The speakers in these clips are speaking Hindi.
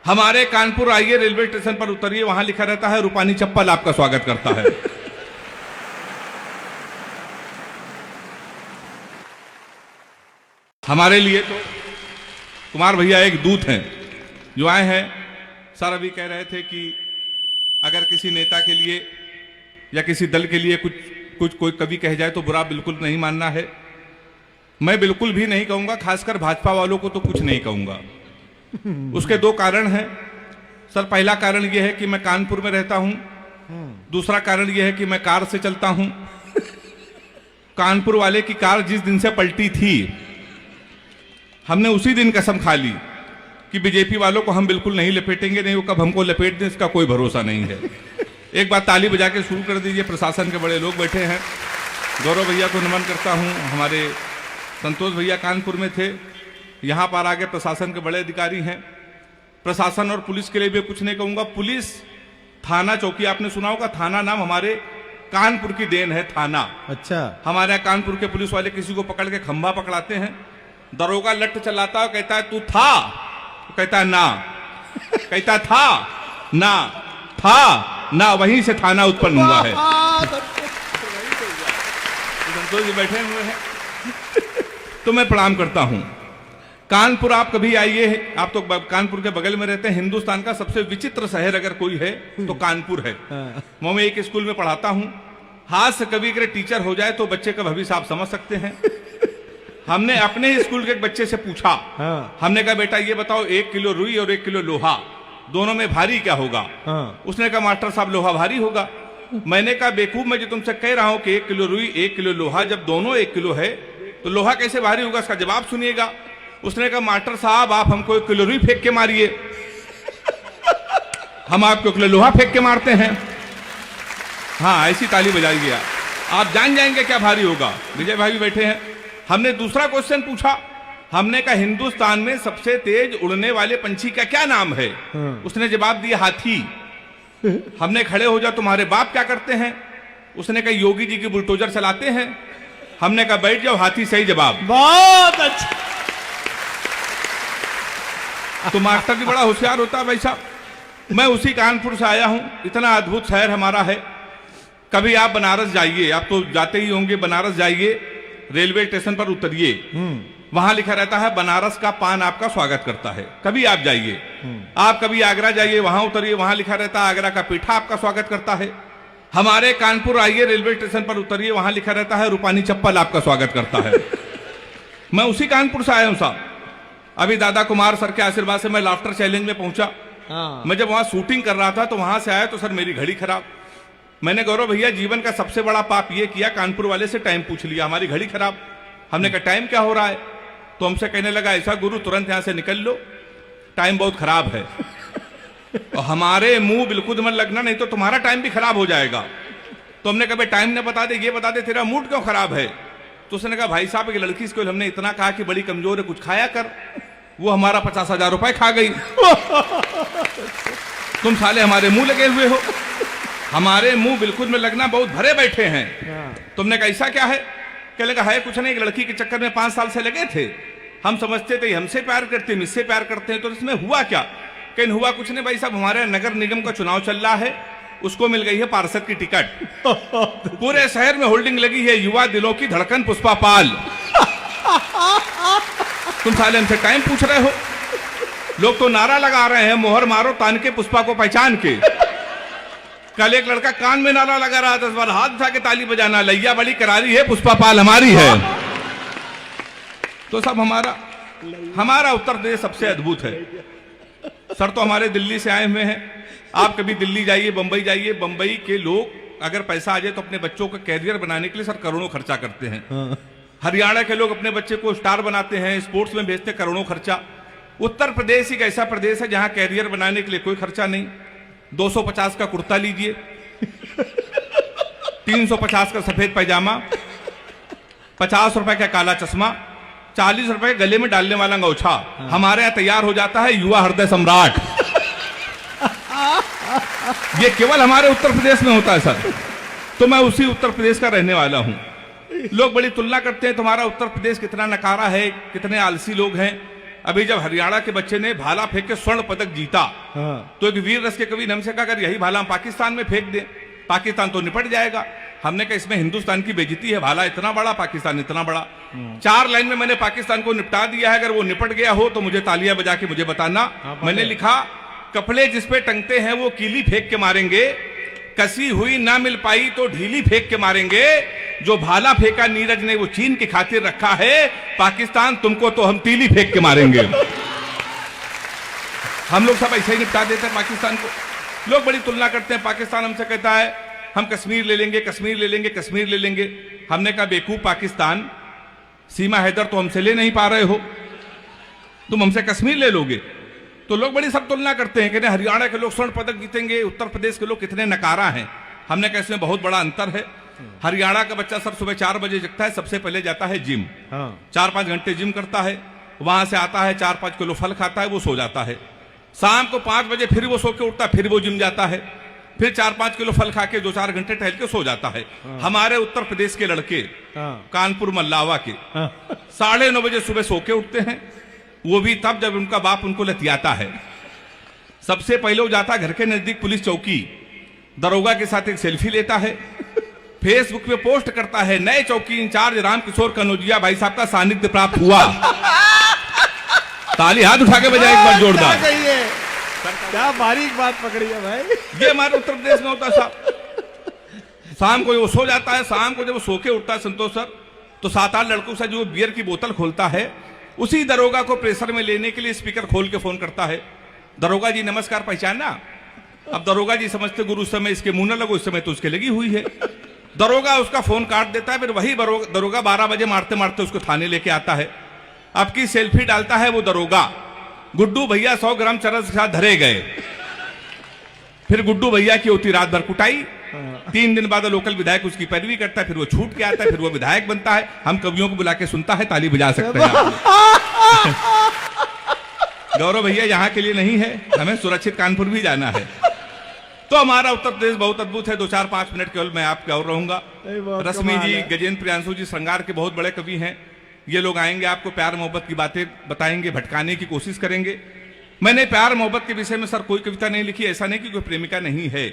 हमारे कानपुर आइए, रेलवे स्टेशन पर उतरिए, वहां लिखा रहता है रूपानी चप्पल आपका स्वागत करता है। हमारे लिए तो कुमार भैया एक दूत हैं जो आए हैं। सर अभी कह रहे थे कि अगर किसी नेता के लिए या किसी दल के लिए कुछ कोई कवि कह जाए तो बुरा बिल्कुल नहीं मानना है। मैं बिल्कुल भी नहीं कहूंगा, खासकर भाजपा वालों को तो कुछ नहीं कहूंगा। उसके दो कारण हैं। सर पहला कारण यह है कि मैं कानपुर में रहता हूं, दूसरा कारण यह है कि मैं कार से चलता हूं। कानपुर वाले की कार जिस दिन से पलटी थी, हमने उसी दिन कसम खा ली कि बीजेपी वालों को हम बिल्कुल नहीं लपेटेंगे, नहीं वो कब हमको लपेट दें इसका कोई भरोसा नहीं है। एक बार ताली बजा के शुरू कर दीजिए। प्रशासन के बड़े लोग बैठे हैं, गौरव भैया को नमन करता हूं। हमारे संतोष भैया कानपुर में थे, यहां पर आगे प्रशासन के बड़े अधिकारी हैं। प्रशासन और पुलिस के लिए भी कुछ नहीं कहूंगा। पुलिस थाना चौकी आपने सुना होगा, थाना नाम हमारे कानपुर की देन है। थाना अच्छा, हमारे यहाँ कानपुर के पुलिस वाले किसी को पकड़ के खंभा पकड़ाते हैं, दरोगा लट चलाता है, कहता है तू था, तो कहता है ना, कहता था ना, था ना, वहीं से थाना उत्पन्न हुआ है। संतोष जी बैठे हुए हैं तो मैं प्रणाम करता हूं। कानपुर आप कभी आइए, आप तो कानपुर के बगल में रहते हैं। हिंदुस्तान का सबसे विचित्र शहर अगर कोई है तो कानपुर है। मैं एक स्कूल में पढ़ाता हूं। हाथ से कभी अगर टीचर हो जाए तो बच्चे का भविष्य आप समझ सकते हैं। हमने अपने ही स्कूल के एक बच्चे से पूछा, हमने कहा बेटा ये बताओ 1 किलो रुई और 1 किलो लोहा दोनों में भारी क्या होगा? उसने कहा मास्टर साहब लोहा भारी होगा। मैंने कहा बेवकूफ, मैं जो तुमसे कह रहा हूं कि 1 किलो रुई 1 किलो लोहा, जब दोनों 1 किलो है तो लोहा कैसे भारी होगा? इसका जवाब सुनिएगा। उसने कहा मास्टर साहब आप हमको 1 किलो रुई फेंक के मारिए, हम आपको 1 किलो लोहा फेंक के मारते हैं। हाँ ऐसी ताली बजाइए, आप जान जाएंगे क्या भारी होगा। विजय भाई भी बैठे हैं। हमने दूसरा क्वेश्चन पूछा, हमने कहा हिंदुस्तान में सबसे तेज उड़ने वाले पंछी का क्या नाम है? उसने जवाब दिया हाथी। हमने खड़े हो जाओ तुम्हारे बाप क्या करते हैं? उसने कहा योगी जी की बुलडोजर चलाते हैं। हमने कहा बैठ जाओ, हाथी सही जवाब। बहुत अच्छा। तो मास्टर भी बड़ा होशियार होता है भाई साहब। मैं उसी कानपुर से आया हूं। इतना अद्भुत शहर हमारा है। कभी आप बनारस जाइए, आप तो जाते ही होंगे, बनारस जाइए, रेलवे स्टेशन पर उतरिए, वहां लिखा रहता है बनारस का पान आपका स्वागत करता है। कभी आप जाइए, आप कभी आगरा जाइए, वहां उतरिए, वहां लिखा रहता है आगरा का पीठा आपका स्वागत करता है। हमारे कानपुर आइए, रेलवे स्टेशन पर उतरिए, वहां लिखा रहता है रूपानी चप्पल आपका स्वागत करता है। मैं उसी कानपुर से आया हूं साहब। अभी दादा कुमार सर के आशीर्वाद से मैं लाफ्टर चैलेंज में पहुंचा। मैं जब वहां शूटिंग कर रहा था तो वहां से आया तो सर मेरी घड़ी खराब। मैंने गौरव भैया जीवन का सबसे बड़ा पाप ये किया, कानपुर वाले से टाइम पूछ लिया, हमारी घड़ी खराब। हमने कहा टाइम क्या हो रहा है? तो हमसे कहने लगा ऐसा गुरु तुरंत यहां से निकल लो, टाइम बहुत खराब है। और हमारे मुंह बिल्कुल मन लगना, नहीं तो तुम्हारा टाइम भी खराब हो जाएगा। तो हमने कहा टाइम न बता दे, ये बता दे तेरा मूड क्यों खराब है? तो उसने कहा भाई साहब एक लड़की को हमने इतना कहा कि बड़ी कमजोर है, कुछ खाया कर, वो हमारा 50,000 रुपए खा गई। तुम साले हमारे मुंह लगे हुए हो, हमारे मुंह बिल्कुल में लगना बहुत भरे बैठे हैं। तुमने कहा ऐसा क्या है? क्या लगा है कुछ नहीं, एक लड़की के चक्कर में 5 साल से लगे थे। हम समझते थे हमसे प्यार करते हैं, मुझसे प्यार करते हैं, तो इसमें हुआ क्या? कहीं हुआ कुछ नहीं भाई साहब, हमारे नगर निगम का चुनाव चल रहा है, उसको मिल गई है पार्षद की टिकट। पूरे शहर में होल्डिंग लगी है युवा दिलों की धड़कन पुष्पा पाल। तुम साले हमसे टाइम पूछ रहे हो? लोग तो नारा लगा रहे हैं मोहर मारो तान के पुष्पा को पहचान के। कल एक लड़का कान में नारा लगा रहा था, इस बार हाथ उठा के ताली बजाना, लैया बड़ी करारी है, पुष्पा पाल हमारी है। तो सब हमारा उत्तर प्रदेश सबसे अद्भुत है। सर तो हमारे दिल्ली से आए हुए हैं। आप कभी दिल्ली जाइए, बंबई जाइए, बंबई के लोग अगर पैसा आ जाए तो अपने बच्चों का कैरियर बनाने के लिए सर करोड़ों खर्चा करते हैं। हरियाणा के लोग अपने बच्चे को स्टार बनाते हैं, स्पोर्ट्स में भेजते, करोड़ों खर्चा। उत्तर प्रदेश एक ऐसा प्रदेश है जहां कैरियर बनाने के लिए कोई खर्चा नहीं। 250 का कुर्ता लीजिए, 350 का सफेद पैजामा, 50 रुपए का काला चश्मा, 40 रुपए गले में डालने वाला अंगोछा। हमारे यहाँ तैयार हो जाता है युवा हृदय सम्राट। ये केवल हमारे उत्तर प्रदेश में होता है सर। तो मैं उसी उत्तर प्रदेश का रहने वाला हूं। लोग बड़ी तुलना करते हैं तुम्हारा उत्तर प्रदेश कितना नकारा है, कितने आलसी लोग हैं। अभी जब हरियाणा के बच्चे ने भाला फेंक के स्वर्ण पदक जीता, तो एक वीर रस के कवि ने हमसे कहा अगर यही भाला हम पाकिस्तान में फेंक दें, पाकिस्तान तो निपट जाएगा। हमने कहा इसमें हिंदुस्तान की बेइज्जती है, भाला इतना बड़ा, पाकिस्तान इतना बड़ा। 4 लाइन में मैंने पाकिस्तान को निपटा दिया है, अगर वो निपट गया हो तो मुझे तालियां बजा के मुझे बताना। मैंने लिखा कपड़े जिस पे टंगते हैं वो कीली फेंक के मारेंगे, कसी हुई ना मिल पाई तो ढीली फेंक के मारेंगे, जो भाला फेंका नीरज ने वो चीन की खातिर रखा है, पाकिस्तान तुमको तो हम तीली फेंक के मारेंगे। हम लोग सब ऐसे ही निपटा देते हैं पाकिस्तान को। लोग बड़ी तुलना करते हैं, पाकिस्तान हमसे कहता है हम कश्मीर ले लेंगे, कश्मीर ले लेंगे, कश्मीर ले लेंगे। हमने कहा बेवकूफ पाकिस्तान, सीमा हैदर तो हमसे ले नहीं पा रहे हो, तुम हमसे कश्मीर ले लोगे। तो लोग बड़ी सब तुलना करते हैं कि हरियाणा के लोग स्वर्ण पदक जीतेंगे, उत्तर प्रदेश के लोग कितने नकारा हैं। हमने कहा इसमें बहुत बड़ा अंतर है। हरियाणा का बच्चा सर सुबह 4 बजे जगता है, सबसे पहले जाता है जिम, 4-5 घंटे जिम करता है, वहां से आता है 4-5 किलो फल खाता है, वो सो जाता है। शाम को 5 बजे फिर वो सो के उठता है, फिर वो जिम जाता है, फिर 4-5 किलो फल खा के 2-4 घंटे टहल के सो जाता है। हमारे उत्तर प्रदेश के लड़के कानपुर मल्लावा के 9:30 बजे सुबह सो के उठते हैं, वो भी तब जब उनका बाप उनको लतियाता है। सबसे पहले वो जाता घर के नजदीक पुलिस चौकी, दरोगा के साथ एक सेल्फी लेता है, फेसबुक पे पोस्ट करता है नए चौकी इंचार्ज रामकिशोर कनौजिया भाई साहब का सानिध्य प्राप्त हुआ। ताली हाथ उठा के बजाए एक बार जोरदार। क्या बारीक बात पकड़ी है भाई। ये हमारे उत्तर प्रदेश में होता साहब। शाम को वो सो जाता है, शाम को जब वो सो के उठता है संतोष सर, तो 7-8 लड़कों से जो बियर की बोतल खोलता है, उसी दरोगा को प्रेशर में लेने के लिए स्पीकर खोल के फोन करता है, दरोगा जी नमस्कार, पहचाना? अब दरोगा जी समझते गुरु, उस समय इसके मुंह न लगो, इस समय तो उसके लगी हुई है। दरोगा उसका फोन काट देता है, फिर वही दरोगा 12 बजे मारते मारते उसको थाने लेके आता है। आपकी सेल्फी डालता है वो दरोगा, गुड्डू भैया 100 ग्राम चरस के साथ धरे गए। फिर गुड्डू भैया की होती रात भर कुटाई। 3 दिन बाद लोकल विधायक उसकी पैरवी करता है, फिर वो छूट के आता है, फिर वो विधायक बनता है। हम कवियों को बुला के सुनता है, ताली बजा सकते हैं। गौरव भैया यहाँ के लिए नहीं है, हमें सुरक्षित कानपुर भी जाना है। तो हमारा उत्तर प्रदेश बहुत अद्भुत है। 2-4-5 मिनट केवल मैं आपके और रहूंगा। रश्मि जी, गजेंद्र प्रियांशु जी श्रृंगार के बहुत बड़े कवि हैं। ये लोग आएंगे, आपको प्यार मोहब्बत की बातें बताएंगे, भटकाने की कोशिश करेंगे। मैंने प्यार मोहब्बत के विषय में सर कोई कविता नहीं लिखी, ऐसा नहीं कि कोई प्रेमिका नहीं है।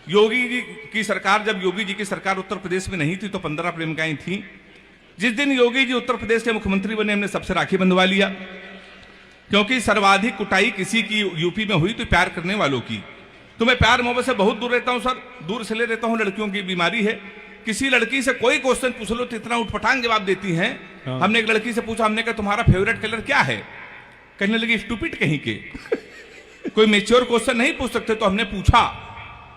योगी जी की सरकार, जब योगी जी की सरकार उत्तर प्रदेश में नहीं थी तो 15 प्रेमिकाएं थी। जिस दिन योगी जी उत्तर प्रदेश के मुख्यमंत्री बने, हमने सबसे राखी बंधवा लिया, क्योंकि सर्वाधिक कुटाई किसी की यूपी में हुई तो प्यार करने वालों की। तो मैं प्यार मोहब्बत से बहुत दूर रहता हूं सर, दूर से ले रहता हूं। लड़कियों की बीमारी है, किसी लड़की से कोई क्वेश्चन पूछ लो तो इतना उठपटांग जवाब देती हैं। हमने एक लड़की से पूछा, हमने कहा तुम्हारा फेवरेट कलर क्या है? कहने लगी स्टूपिड कहीं के, कोई मेच्योर क्वेश्चन नहीं पूछ सकते। तो हमने पूछा,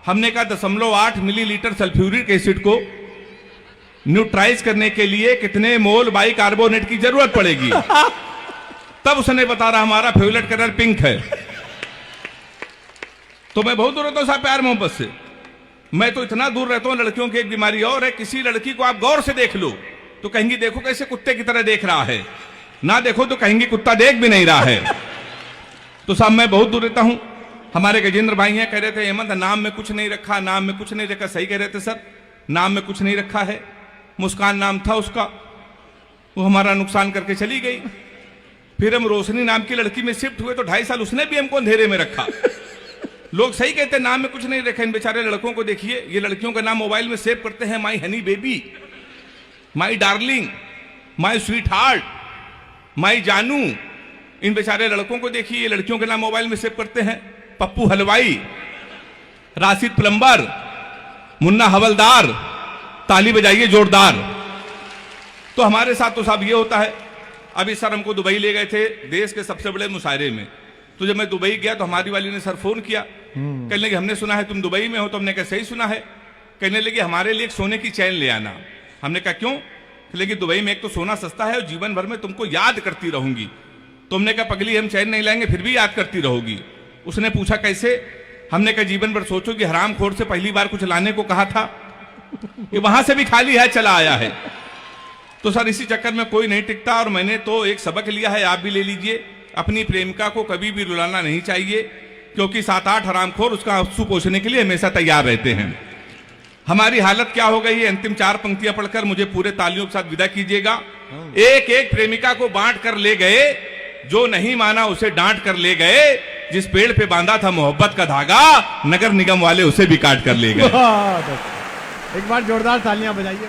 हमने कहा 0.8 मिलीलीटर सल्फ्यूरिक एसिड को न्यूट्राइज करने के लिए कितने मोल बाइकार्बोनेट की जरूरत पड़ेगी? तब उसने बता रहा हमारा फेवरेट कलर पिंक है। तो मैं बहुत दूर रहता हूं साहब प्यार मोहब्बत से। मैं तो इतना दूर रहता हूं, लड़कियों की एक बीमारी और है, किसी लड़की को आप गौर से देख लो तो कहेंगी देखो कैसे कुत्ते की तरह देख रहा है, ना देखो तो कहेंगी कुत्ता देख भी नहीं रहा है। तो साहब मैं बहुत दूर रहता हूं। हमारे गजेंद्र भाई हैं, कह रहे थे हेमंत नाम में कुछ नहीं रखा, नाम में कुछ नहीं रखा। सही कह रहे थे सर, नाम में कुछ नहीं रखा है। मुस्कान नाम था उसका, वो हमारा नुकसान करके चली गई। फिर हम रोशनी नाम की लड़की में शिफ्ट हुए तो 2.5 साल उसने भी हमको अंधेरे में रखा। लोग सही कहते हैं नाम में कुछ नहीं रखा। इन बेचारे लड़कों को देखिए, ये लड़कियों का नाम मोबाइल में सेव करते हैं, my honey baby, my darling, my sweetheart, my जानू। इन बेचारे लड़कों को देखिए, ये लड़कियों के नाम मोबाइल में सेव करते हैं। पप्पू हलवाई, राशिद प्लम्बर, मुन्ना हवलदार। ताली बजाइए जोरदार। तो हमारे साथ तो साहब ये होता है। अभी सर हमको दुबई ले गए थे देश के सबसे बड़े मुशायरे में। तो जब मैं दुबई गया तो हमारी वाली ने सर फोन किया, कहने लगी हमने सुना है तुम दुबई में हो। तो हमने कहा सही सुना है। कहने लगी हमारे लिए एक सोने की चैन ले आना। हमने कहा क्यों? लेकिन दुबई में एक तो सोना सस्ता है और जीवन भर में तुमको याद करती रहूंगी। तुमने कहा पगली हम चैन नहीं लाएंगे फिर भी याद करती रहोगी। उसने पूछा कैसे? हमने कहा जीवन भर सोचो कि हरामखोर से पहली बार कुछ लाने को कहा था, ये वहां से भी खाली है चला आया है। तो सर इसी चक्कर में कोई नहीं टिकता। और मैंने तो एक सबक लिया है, आप भी ले लीजिए। अपनी प्रेमिका को कभी भी रुलाना नहीं चाहिए, क्योंकि 7-8 हरामखोर उसका आंसू पोंछने के लिए हमेशा तैयार रहते हैं। हमारी हालत क्या हो गई है? अंतिम 4 पंक्तियां पढ़कर मुझे पूरे तालियों के साथ विदा कीजिएगा। एक एक प्रेमिका को बांट कर ले गए, जो नहीं माना उसे डांट कर ले गए, जिस पेड़ पे बांधा था मोहब्बत का धागा, नगर निगम वाले उसे भी काट कर ले गए। बहुत अच्छा। एक बार जोरदार तालियां बजाइए।